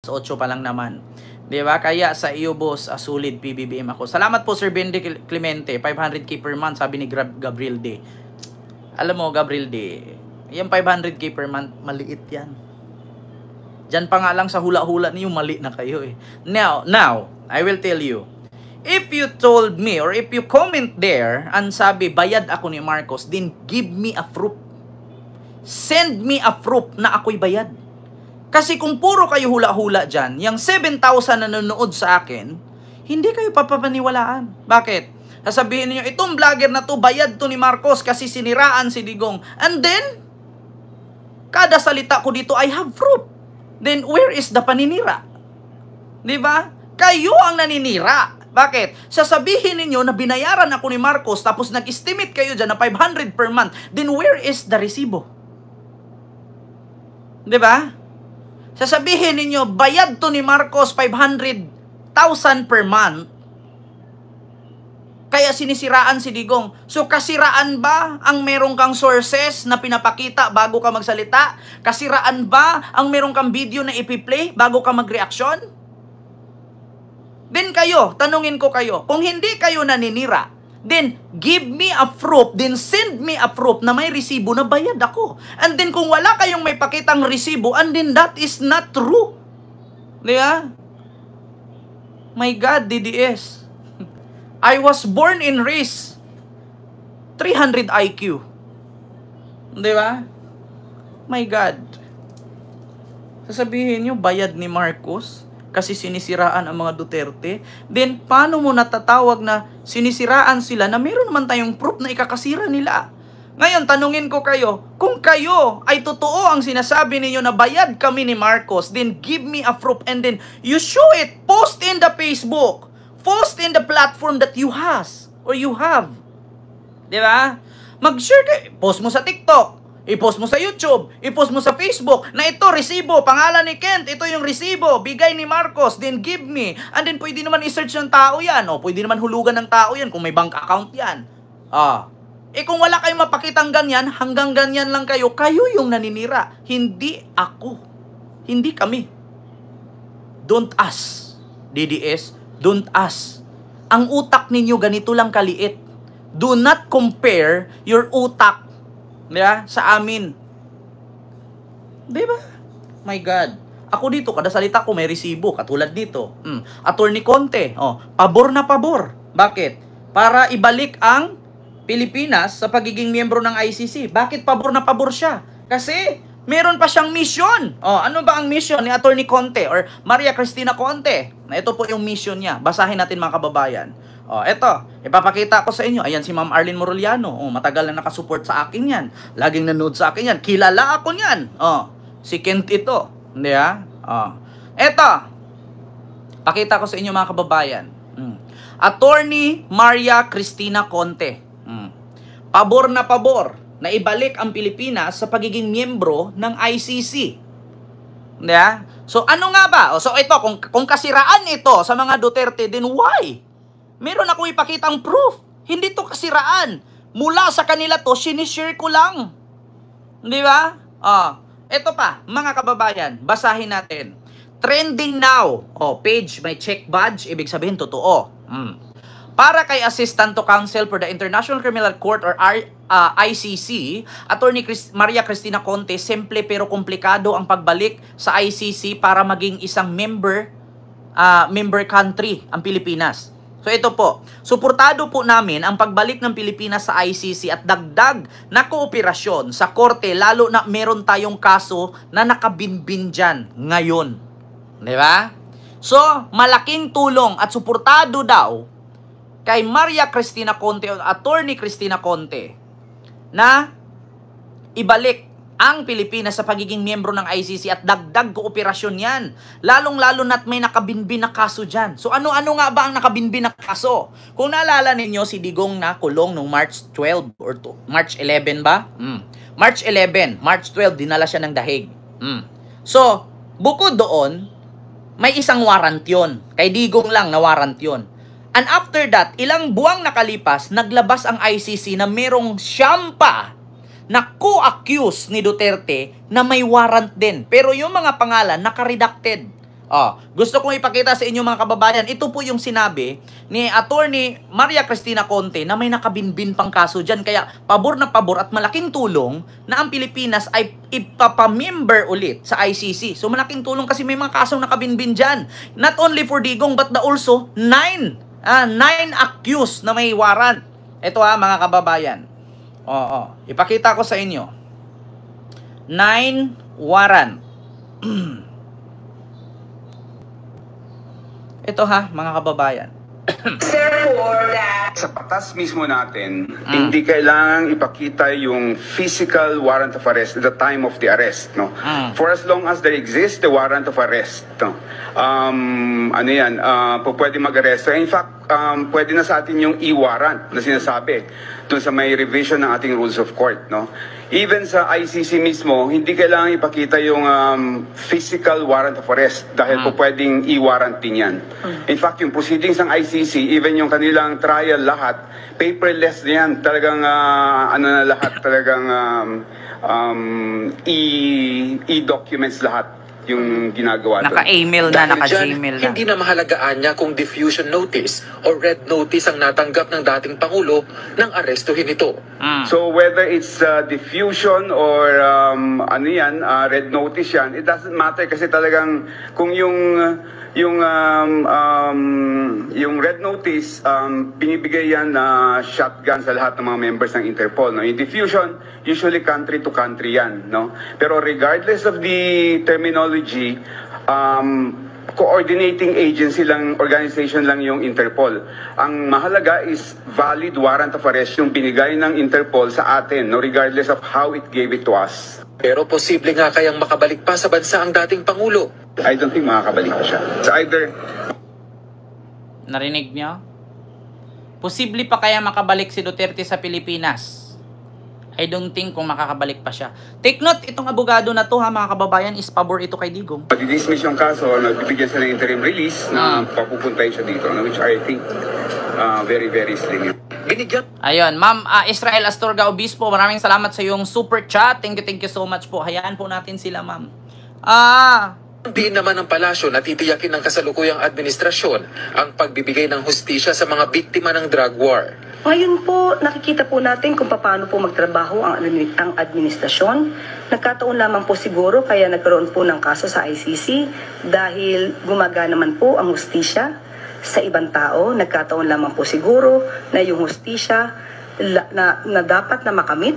8 pa lang naman. Di ba? Kaya sa iyo, boss, solid PBBM ako. Salamat po, Sir Bendy Clemente. 500k per month, sabi ni Gabriel D. Alam mo, Gabriel D, yung 500k per month, maliit yan. Diyan pa nga lang sa hula-hula niyo, mali na kayo eh. Now, I will tell you. If you told me, or if you comment there, and sabi, bayad ako ni Marcos, then give me a proof. Send me a proof na ako'y bayad. Kasi kung puro kayo hula-hula dyan, yung 7,000 na nanonood sa akin, hindi kayo papapaniwalaan. Bakit? Sasabihin niyo, itong vlogger na to, bayad to ni Marcos kasi siniraan si Digong. And then, kada salita ko dito, I have proof. Then, where is the paninira? Diba? Kayo ang naninira. Bakit? Sasabihin ninyo na binayaran ako ni Marcos, tapos nag-estimate kayo dyan na 500 per month, then where is the resibo? Diba? Sasabihin ninyo, bayad to ni Marcos 500,000 per month, kaya sinisiraan si Digong. So, kasiraan ba ang merong kang sources na pinapakita bago ka magsalita? Kasiraan ba ang merong kang video na ipi-play bago ka mag-reaction? Then kayo, tanungin ko kayo, kung hindi kayo naninira, then give me a proof, then send me a proof na may resibo na bayad ako. And then kung wala kayong may pakitang resibo, and then that is not true. Diba? My God, DDS. I was born and raised 300 IQ. Diba? My God. Sasabihin nyo, bayad ni Marcos kasi sinisiraan ang mga Duterte. Then, paano mo natatawag na sinisiraan sila na meron naman tayong proof na ikakasira nila? Ngayon, tanungin ko kayo, kung kayo ay totoo ang sinasabi ninyo na bayad kami ni Marcos, then give me a proof and then you show it, post in the Facebook, post in the platform that you has or you have. Diba? Mag-share kayo, post mo sa TikTok, i-post mo sa YouTube, i-post mo sa Facebook, na ito, resibo, pangalan ni Kent, ito yung resibo, bigay ni Marcos, then give me. And then, pwede naman i-search ng tao yan, o pwede naman hulugan ng tao yan, kung may bank account yan. Kung wala kayong mapakitang ganyan, hanggang ganyan lang kayo, kayo yung naninira. Hindi ako. Hindi kami. Don't ask, DDS, don't ask. Ang utak ninyo ganito lang kaliit. Do not compare your utak, diba, sa amin. Diba? My God. Ako dito, kada salita ko may resibo. Katulad dito. Attorney Conte. Pabor na pabor. Bakit? Para ibalik ang Pilipinas sa pagiging miyembro ng ICC. Bakit pabor na pabor siya? Kasi meron pa siyang mission. Ano ba ang mission ni Attorney Conte or Maria Cristina Conte? Na ito po yung mission niya. Basahin natin mga kababayan. Eto, ipapakita ko sa inyo. Ayan si Ma'am Arlene Moroliano. Matagal na nakasupport sa akin yan. Laging nanood sa akin yan. Kilala ako yan. Si Kent ito. Hindi ha? Eto, pakita ko sa inyo mga kababayan. Attorney Maria Cristina Conte. Pabor na pabor na ibalik ang Pilipinas sa pagiging miyembro ng ICC. Hindi ha? So ano nga ba? So ito, kung kasiraan ito sa mga Duterte, then why? Meron akong ipakitang proof. Hindi to kasiraan. Mula sa kanila to, sinishare ko lang. Di ba? Ito pa, mga kababayan, basahin natin. Trending now. Page, may check badge, ibig sabihin totoo. Para kay Assistant to Counsel for the International Criminal Court or ICC, Attorney Maria Cristina Conte, simple pero komplikado ang pagbalik sa ICC para maging isang member country ang Pilipinas. So ito po, suportado po namin ang pagbalik ng Pilipinas sa ICC at dagdag na kooperasyon sa korte, lalo na meron tayong kaso na nakabinbin dyan ngayon. Di ba? So, malaking tulong at suportado daw kay Maria Cristina Conte o Attorney Cristina Conte na ibalik ang Pilipinas sa pagiging miyembro ng ICC at dagdag kooperasyon yan. Lalong-lalo na't may nakabinbin na kaso dyan. So ano-ano nga ba ang nakabinbin na kaso? Kung naalala ninyo si Digong na kulong noong March 12 or March 11 ba? March 11, March 12, dinala siya ng dahig. So, bukod doon, may isang warrant yun. Kay Digong lang na warrant yun. And after that, ilang buwang nakalipas, naglabas ang ICC na merong siyampa na co-accuse ni Duterte na may warrant din. Pero yung mga pangalan, naka-redacted. Gusto kong ipakita sa inyo mga kababayan, ito po yung sinabi ni Attorney Maria Cristina Conte na may nakabinbin pang kaso dyan. Kaya pabor na pabor at malaking tulong na ang Pilipinas ay ipapamember ulit sa ICC. So malaking tulong kasi may mga kasong nakabinbin dyan. Not only for Digong but also 9 accused na may warrant. Ito mga kababayan. Ipakita ko sa inyo. 9 warrant. Ito mga kababayan. Sa batas mismo natin, hindi kailangang ipakita yung physical warrant of arrest at the time of the arrest, no? For as long as there exists the warrant of arrest, no? Pwede mag-arresto. In fact, pwede na sa atin yung e-warrant na sinasabi dun sa may revision ng ating rules of court, no? Even sa ICC mismo, hindi kailangan ipakita yung physical warrant of arrest dahil po pwedeng e-warrant din yan. In fact, yung proceedings ng ICC, even yung kanilang trial lahat, paperless na yan. Talagang, talagang e-documents lahat yung ginagawa doon. Naka-email na, naka-Gmail na. Hindi na mahalagaan niya kung diffusion notice o red notice ang natanggap ng dating Pangulo nang arestuhin ito. So whether it's diffusion or red notice yan, it doesn't matter kasi talagang kung yung red notice, binibigay yan na shotgun sa lahat ng mga members ng Interpol. No? Yung diffusion, usually country to country yan. No? Pero regardless of the terminology, coordinating agency lang, organization lang yung Interpol. Ang mahalaga is valid warrant of arrest yung binigay ng Interpol sa atin, no? Regardless of how it gave it to us. Pero posible nga kayang makabalik pa sa bansa ang dating Pangulo. I don't think makakabalik pa siya. It's either... Narinig nyo? Posible pa kaya makabalik si Duterte sa Pilipinas? I don't think kung makakabalik pa siya. Take note, itong abogado na to mga kababayan, is pabor ito kay Digong. Pag-dismiss yung kaso, nagbibigyan sila ng interim release na papupuntay siya dito, which I think very, very slim. Ayun, Ma'am Israel Astorga Obispo, maraming salamat sa iyong super chat. Thank you so much po. Hayaan po natin sila, ma'am. Hindi naman ng palasyo na titiyakin ng kasalukuyang administrasyon ang pagbibigay ng hustisya sa mga biktima ng drug war. Ngayon po, nakikita po natin kung paano po magtrabaho ang administrasyon. Nagkataon lamang po siguro kaya nagkaroon po ng kaso sa ICC dahil gumagana naman po ang hustisya sa ibang tao. Nagkataon lamang po siguro na yung hustisya na dapat na makamit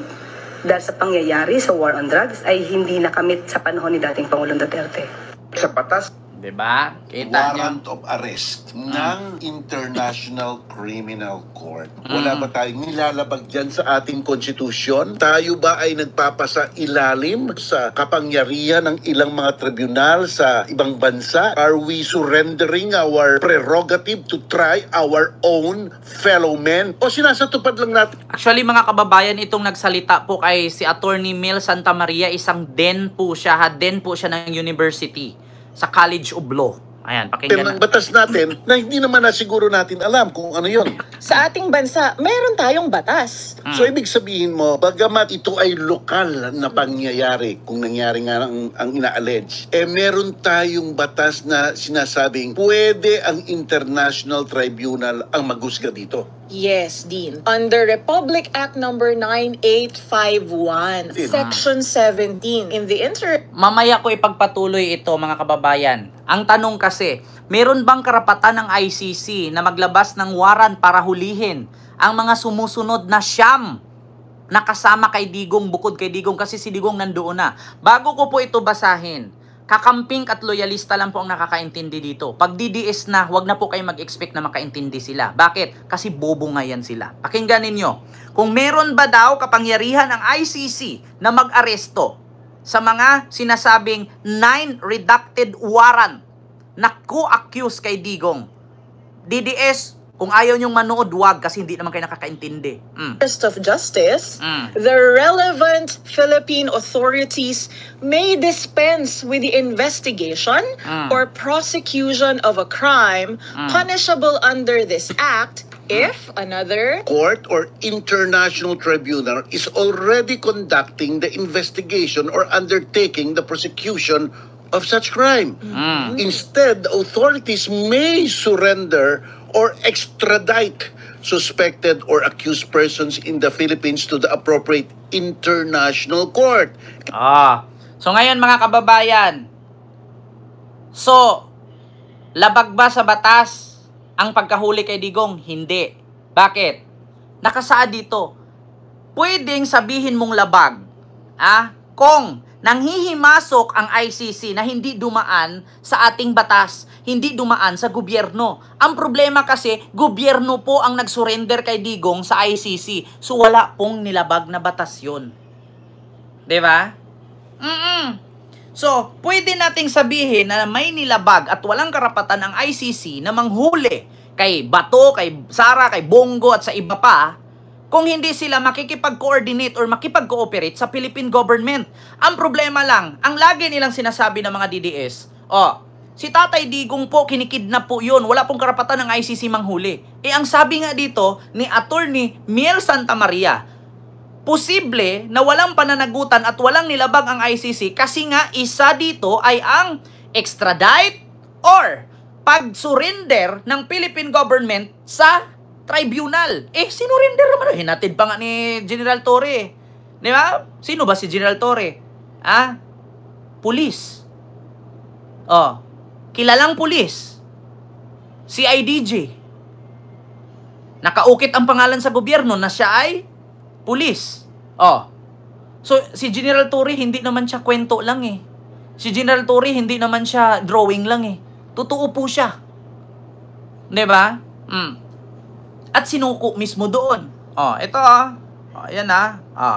dahil sa pangyayari sa war on drugs ay hindi nakamit sa panahon ni dating Pangulong Duterte. Sa batas, diba? Kita warrant of arrest ng International Criminal Court. Wala ba tayong nilalabag dyan sa ating konstitusyon? Tayo ba ay nagpapasa ilalim sa kapangyarihan ng ilang mga tribunal sa ibang bansa? Are we surrendering our prerogative to try our own fellow men? O sinasatupad lang natin? Actually mga kababayan, itong nagsalita po kay si Attorney Mel Santa Maria, isang den po siya, den po siya ng university sa College of Law. Ayan, pakinggan Ng batas natin na hindi naman na siguro natin alam kung ano yon. Sa ating bansa, meron tayong batas. So ibig sabihin mo, bagamat ito ay lokal na pangyayari, kung nangyari nga ang ina-allege, meron tayong batas na sinasabing pwede ang International Tribunal ang maghusga dito. Yes, Dean. Under Republic Act number 9851, Section 17, in the Mamaya ko ipagpatuloy ito mga kababayan. Ang tanong kasi, meron bang karapatan ng ICC na maglabas ng warrant para hulihin ang mga sumusunod na siyam na kasama kay Digong, bukod kay Digong kasi si Digong nandoon na. Bago ko po ito basahin, kakamping at loyalista lang po ang nakakaintindi dito. Pag DDS na, wag na po kayo mag-expect na makaintindi sila. Bakit? Kasi bobo nga yan sila. Pakinggan ninyo. Kung meron ba daw kapangyarihan ng ICC na mag-aresto sa mga sinasabing 9 redacted warrant na co-accuse kay Digong. DDS, kung ayaw nyong manood, wag kasi hindi naman kayo nakakaintindi. interest of justice, the relevant Philippine authorities may dispense with the investigation or prosecution of a crime punishable under this act if another Court or international tribunal is already conducting the investigation or undertaking the prosecution of such crime. Instead, the authorities may surrender or extradite suspected or accused persons in the Philippines to the appropriate international court. So ngayon mga kababayan, so labag ba sa batas ang pagkahuli kay Digong? Hindi. Bakit? Nakasaad dito, pwedeng sabihin mong labag kung nanghihimasok ang ICC na hindi dumaan sa ating batas, hindi dumaan sa gobyerno. Ang problema kasi, gobyerno po ang nag-surrender kay Digong sa ICC. So wala pong nilabag na batas yun. Diba? So, pwede nating sabihin na may nilabag at walang karapatan ang ICC na manghuli kay Bato, kay Sara, kay Bongo at sa iba pa kung hindi sila makikipag-coordinate or makipag-cooperate sa Philippine government. Ang problema lang, ang lagi nilang sinasabi ng mga DDS, si Tatay Digong po, kinikidnap po yun, wala pong karapatan ng ICC manghuli. Ang sabi nga dito ni Attorney Miel Santamaria, posible na walang pananagutan at walang nilabag ang ICC kasi nga isa dito ay ang extradite or pag-surrender ng Philippine government sa tribunal. Sinurrender naman. Hinatid pa nga ni General Torre. Di ba? Sino ba si General Torre? Pulis. Kilalang pulis. CIDJ. Nakaukit ang pangalan sa gobyerno na siya ay pulis. So, si General Torre, hindi naman siya kwento lang Si General Torre, hindi naman siya drawing lang Totoo po siya. Diba? At sinuko mismo doon. Ito ayan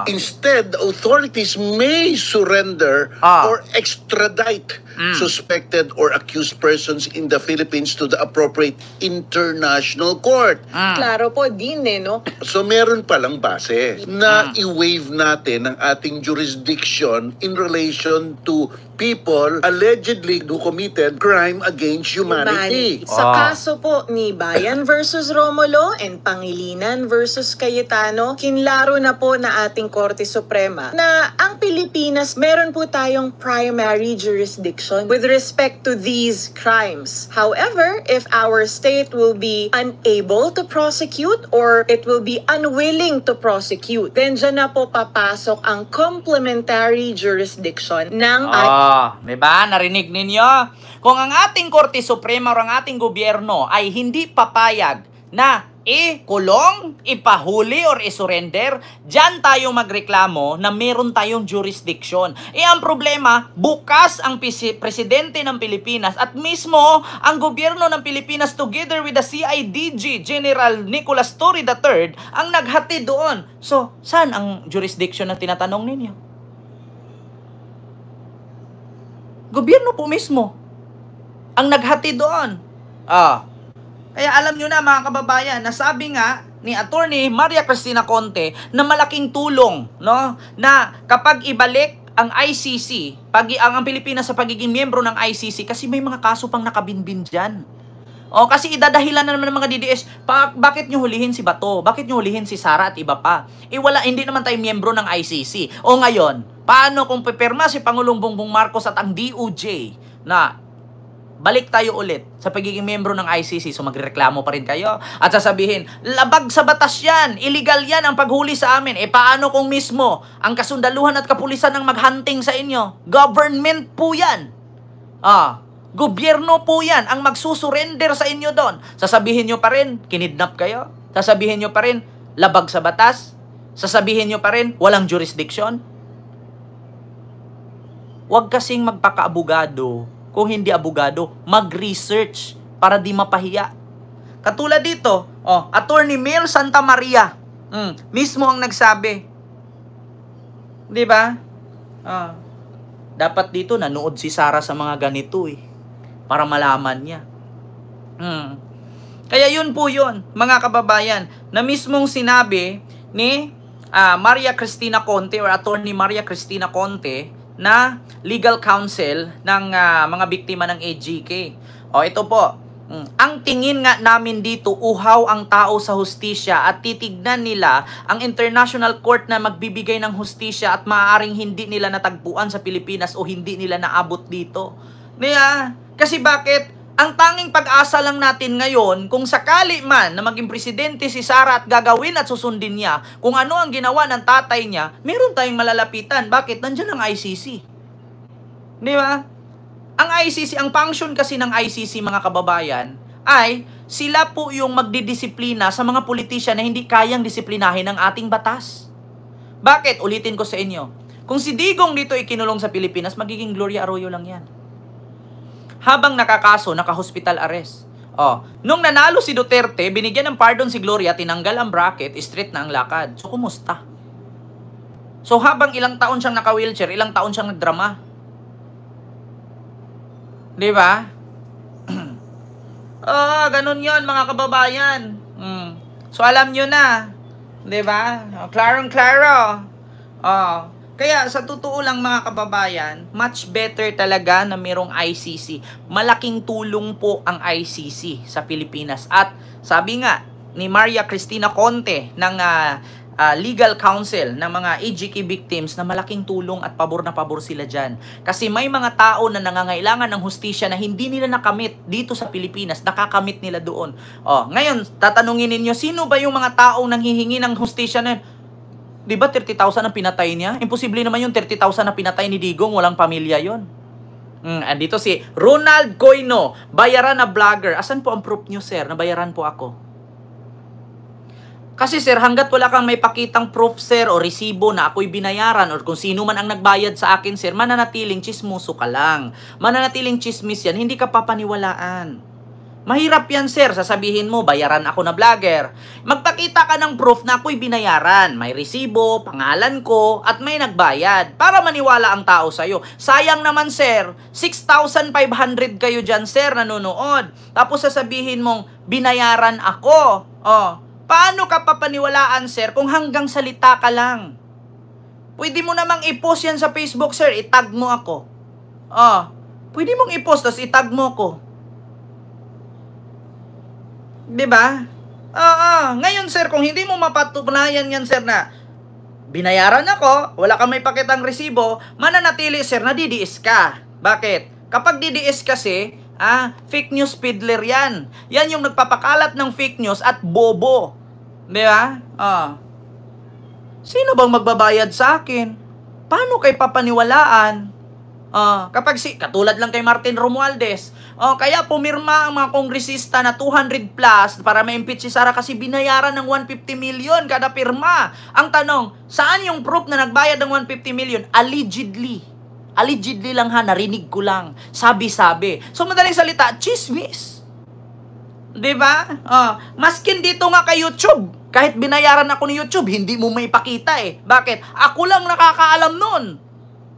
Instead, authorities may surrender or extradite suspected or accused persons in the Philippines to the appropriate international court. Klaro po din no? So meron palang base na i-waive natin ang ating jurisdiction in relation to people allegedly who committed crime against humanity. Sa kaso po ni Bayan versus Romulo and Pangilinan versus Cayetano, kinlaro na po na ating Korte Suprema na ang Pilipinas meron po tayong primary jurisdiction with respect to these crimes. However, if our state will be unable to prosecute or it will be unwilling to prosecute, then dyan na po papasok ang complementary jurisdiction ng diba? Narinig ninyo? Kung ang ating Korte Suprema o ang ating gobyerno ay hindi papayag na kulong, ipahuli or isurrender, dyan tayo magreklamo na meron tayong jurisdiction. Ang problema, bukas ang presidente ng Pilipinas at mismo ang gobyerno ng Pilipinas together with the CIDG General Nicolas Torre III ang naghati doon. So, saan ang jurisdiction na tinatanong ninyo? Gobyerno po mismo ang naghati doon. Kaya alam nyo na mga kababayan, nasabi nga ni Attorney Maria Cristina Conte na malaking tulong, no, na kapag ibalik ang ICC, ang Pilipinas sa pagiging miyembro ng ICC kasi may mga kaso pang nakabinbin dyan. Kasi idadahilan na naman ng mga DDS, bakit nyo hulihin si Bato? Bakit nyo hulihin si Sara at iba pa? Hindi naman tayo miyembro ng ICC. Ngayon, paano kung pipirma si Pangulong Bongbong Marcos at ang DOJ na balik tayo ulit sa pagiging miyembro ng ICC, so magreklamo pa rin kayo at sasabihin, labag sa batas yan, illegal yan ang paghuli sa amin. Paano kung mismo ang kasundaluhan at kapulisan ang maghunting sa inyo? Government po yan. Gobyerno po yan ang magsusurrender sa inyo doon. Sasabihin nyo pa rin, kinidnap kayo? Sasabihin nyo pa rin, labag sa batas? Sasabihin nyo pa rin, walang jurisdiction? Huwag kasing magpaka-abogado. Kung hindi abogado, mag-research para di mapahiya. Katulad dito, Attorney Miel Santamaria, mismo ang nagsabi. Di ba? Dapat dito nanood si Sara sa mga ganito para malaman niya. Kaya yun po yun, mga kababayan, na mismong sinabi ni Maria Cristina Conte or Attorney Maria Cristina Conte na legal counsel ng mga biktima ng AGK. Ito po, Ang tingin nga namin dito, uhaw ang tao sa hustisya at titignan nila ang International Court na magbibigay ng hustisya at maaaring hindi nila natagpuan sa Pilipinas o hindi nila naabot dito. Kasi bakit? Ang tanging pag-asa lang natin ngayon, kung sakali man na maging presidente si Sara at gagawin at susundin niya kung ano ang ginawa ng tatay niya, meron tayong malalapitan. Bakit? Nandiyan ang ICC. Di ba? Ang ICC, ang function kasi ng ICC, mga kababayan, ay sila po yung magdidisiplina sa mga politician na hindi kayang disiplinahin ng ating batas. Bakit? Ulitin ko sa inyo. Kung si Digong dito ikinulong sa Pilipinas, magiging Gloria Arroyo lang yan. Habang nakakaso, naka-hospital arrest. Nung nanalo si Duterte, binigyan ng pardon si Gloria, tinanggal ang bracket, straight na ang lakad. So, kumusta? So, habang ilang taon siyang naka-wheelchair, ilang taon siyang nagdrama. Di ba? Ganun yon mga kababayan. So, alam nyo na. Di ba? Klarong-klaro. Kaya sa totoo lang mga kababayan, much better talaga na mayroong ICC. Malaking tulong po ang ICC sa Pilipinas. At sabi nga ni Maria Cristina Conte ng legal counsel ng mga AGK victims na malaking tulong at pabor na pabor sila dyan. Kasi may mga tao na nangangailangan ng hustisya na hindi nila nakamit dito sa Pilipinas, nakakamit nila doon. Ngayon, tatanungin ninyo, sino ba yung mga taong nanghihingi ng hustisya na di ba 30,000 ang pinatay niya? Imposible naman yung 30,000 na pinatay ni Digong, walang pamilya yon. Andito si Ronald Coino, bayaran na vlogger. Asan po ang proof nyo, sir, na bayaran po ako? Kasi sir, hanggat wala kang may pakitang proof, sir, o resibo na ako'y binayaran, or kung sino man ang nagbayad sa akin, sir, mananatiling chismoso ka lang. Mananatiling chismis yan, hindi ka papaniwalaan. Mahirap yan, sir. Sasabihin mo, bayaran ako na vlogger. Magpakita ka ng proof na ako'y binayaran. May resibo, pangalan ko, at may nagbayad. Para maniwala ang tao sa'yo. Sayang naman, sir. 6,500 kayo dyan, sir, nanonood. Tapos sasabihin mong, binayaran ako. Paano ka papaniwalaan, sir, kung hanggang salita ka lang? Pwede mo namang i-post yan sa Facebook, sir. Itag mo ako. Pwede mong i-post, tapos itag mo ko. Diba? Ngayon, sir, kung hindi mo mapatunayan yan, sir, na binayaran ako, wala kang may pakitang resibo, mananatili, sir, na DDS ka. Bakit? Kapag DDS kasi, fake news peddler yan. Yan yung nagpapakalat ng fake news at bobo. Diba? Sino bang magbabayad sa akin? Paano kay papaniwalaan? Kapag katulad lang kay Martin Romualdez, kaya pumirma ang mga kongresista na 200 plus para ma-impeach si Sara kasi binayaran ng 150 million kada pirma. Ang tanong, saan yung proof na nagbayad ng 150 million? Allegedly. Allegedly lang narinig ko lang. Sabi-sabi. So madaling salita, chismis. Diba? Maskin dito nga kay YouTube, kahit binayaran ako ni YouTube, hindi mo maipakita eh. Bakit? Ako lang nakakaalam nun.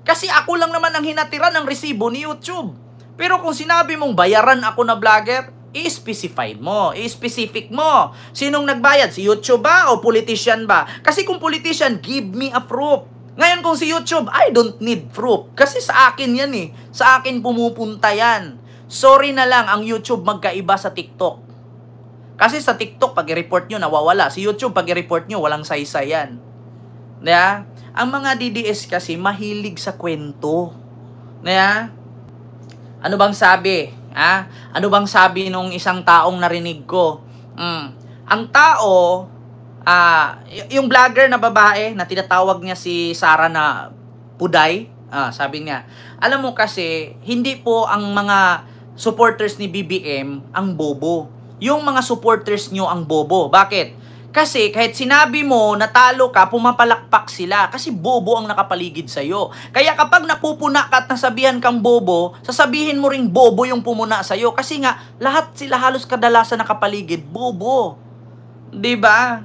Kasi ako lang naman ang hinatiran ng resibo ni YouTube. Pero kung sinabi mong bayaran ako na vlogger, i-specify mo, i-specific mo. Sinong nagbayad? Si YouTube ba o politician ba? Kasi kung politician, give me a proof. Ngayon kung si YouTube, I don't need proof. Kasi sa akin yan eh. Sa akin pumupunta yan. Sorry na lang, ang YouTube magkaiba sa TikTok. Kasi sa TikTok, pag i-report nyo, nawawala. Si YouTube, pag i-report nyo, walang saysay yan. Diba? Ang mga DDS kasi mahilig sa kwento. Ano bang sabi? Ano bang sabi nung isang taong narinig ko? Ang tao, yung vlogger na babae na tinatawag niya si Sara na Puday, sabi niya, alam mo kasi, hindi po ang mga supporters ni BBM ang bobo. Yung mga supporters nyo ang bobo. Bakit? Kasi kahit sinabi mo natalo ka, pumapalakpak sila. Kasi bobo ang nakapaligid sa'yo. Kaya kapag napupuna ka at nasabihan kang bobo, sasabihin mo ring bobo yung pumuna sa'yo. Kasi nga, lahat sila halos kadalasan nakapaligid, bobo. Diba?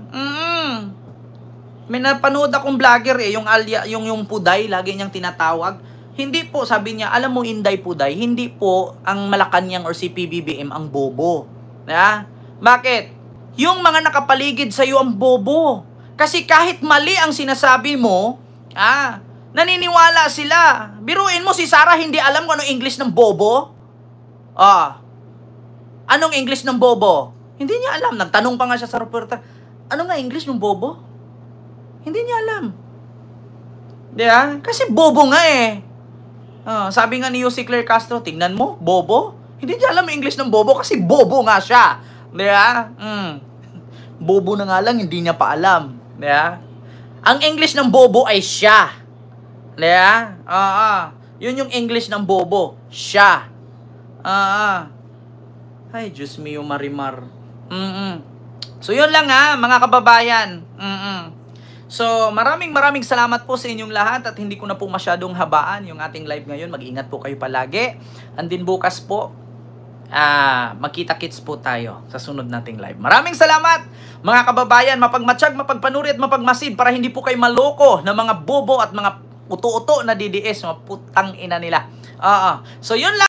May napanood akong vlogger yung Puday, lagi niyang tinatawag. Hindi po, sabi niya, alam mo Inday Puday, hindi po ang Malacanang or si PBBM ang bobo. Bakit? Yung mga nakapaligid sa iyo ang bobo. Kasi kahit mali ang sinasabi mo, naniniwala sila. Biruin mo si Sara hindi alam kung ano English ng bobo. Anong English ng bobo? Hindi niya alam. Nagtanong pa nga siya sa reporter, ano nga English ng bobo? Hindi niya alam. Diba? Kasi bobo nga eh. Sabi nga ni Jose Claire Castro, tingnan mo, bobo. Hindi niya alam English ng bobo kasi bobo nga siya. Diba? Bobo na nga lang, hindi niya pa alam. Diba? Ang English ng bobo ay siya. Diba? Yun yung English ng bobo. Siya. Ay, Diyos mio, Marimar. So, yun lang mga kababayan. So, maraming salamat po sa inyong lahat at hindi ko na po masyadong habaan yung ating live ngayon. Mag-ingat po kayo palagi. And din bukas po, magkita-kits po tayo sa sunod nating live. Maraming salamat mga kababayan. Mapagmatsyag, mapagpanuri at mapagmasid para hindi po kayo maloko ng mga bobo at mga uto-uto na DDS, mga putang ina nila. So, yun lang.